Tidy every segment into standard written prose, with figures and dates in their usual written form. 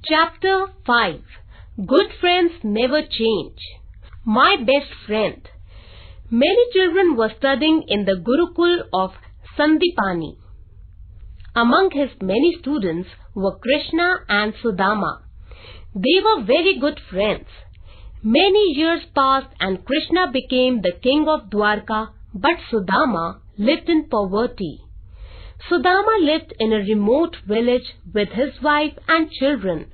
Chapter 5. Good friends never change. My best friend. Many children were studying in the Gurukul of Sandipani. Among his many students were Krishna and Sudama. They were very good friends. Many years passed and Krishna became the king of Dwarka, but Sudama lived in poverty. Sudama lived in a remote village with his wife and children.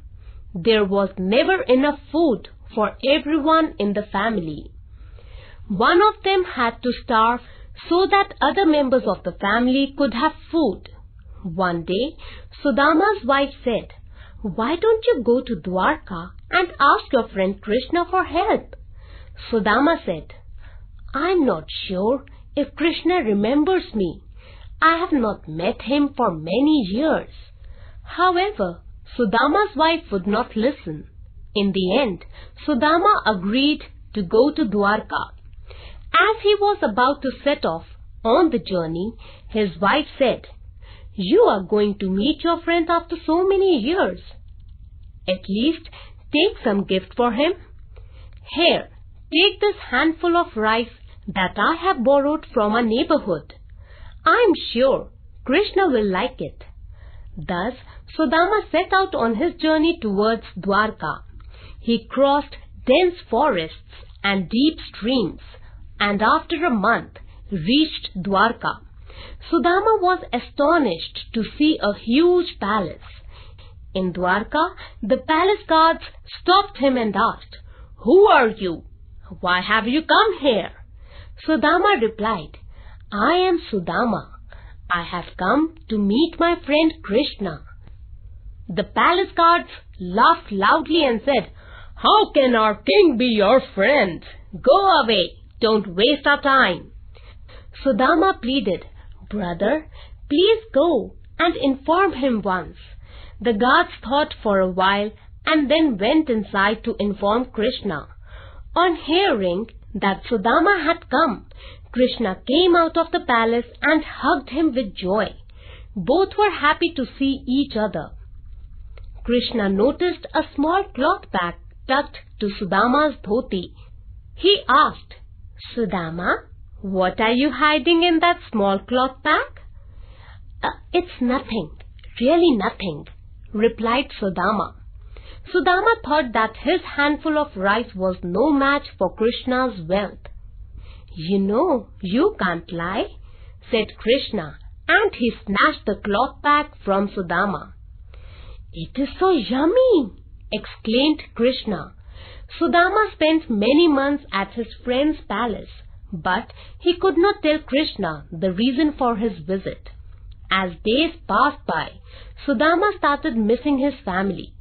There was never enough food for everyone in the family. One of them had to starve so that other members of the family could have food. One day, Sudama's wife said, "Why don't you go to Dwarka and ask your friend Krishna for help?" Sudama said, "I'm not sure if Krishna remembers me. I have not met him for many years." However, Sudama's wife would not listen. In the end, Sudama agreed to go to Dwarka. As he was about to set off on the journey, his wife said, "You are going to meet your friend after so many years. At least take some gift for him. Here, take this handful of rice that I have borrowed from a neighborhood. I am sure Krishna will like it." Thus, Sudama set out on his journey towards Dwarka. He crossed dense forests and deep streams, and after a month reached Dwarka. Sudama was astonished to see a huge palace. In Dwarka, the palace guards stopped him and asked, "Who are you? Why have you come here?" Sudama replied, "I am Sudama. I have come to meet my friend Krishna." The palace guards laughed loudly and said, "How can our king be your friend? Go away. Don't waste our time." Sudama pleaded, "Brother, please go and inform him once." The guards thought for a while and then went inside to inform Krishna. On hearing that Sudama had come, Krishna came out of the palace and hugged him with joy. Both were happy to see each other. Krishna noticed a small cloth bag tucked to Sudama's dhoti. He asked, "Sudama, what are you hiding in that small cloth bag?" "It's nothing, really nothing," replied Sudama. Sudama thought that his handful of rice was no match for Krishna's wealth. "You know, you can't lie," said Krishna, and he snatched the cloth bag from Sudama. "It is so yummy!" exclaimed Krishna. Sudama spent many months at his friend's palace, but he could not tell Krishna the reason for his visit. As days passed by, Sudama started missing his family.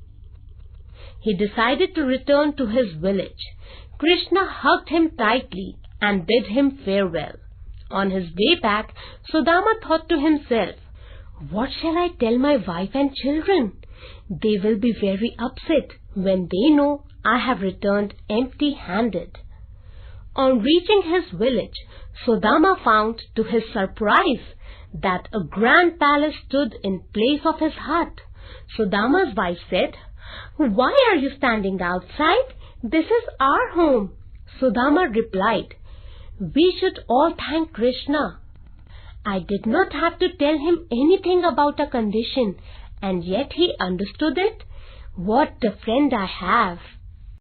He decided to return to his village. Krishna hugged him tightly and bid him farewell. On his way back, Sudama thought to himself, "What shall I tell my wife and children? They will be very upset when they know I have returned empty-handed." On reaching his village, Sudama found, to his surprise, that a grand palace stood in place of his hut. Sudama's wife said, "Why are you standing outside? This is our home." Sudama replied, "We should all thank Krishna. I did not have to tell him anything about a condition, and yet he understood it. What a friend I have!"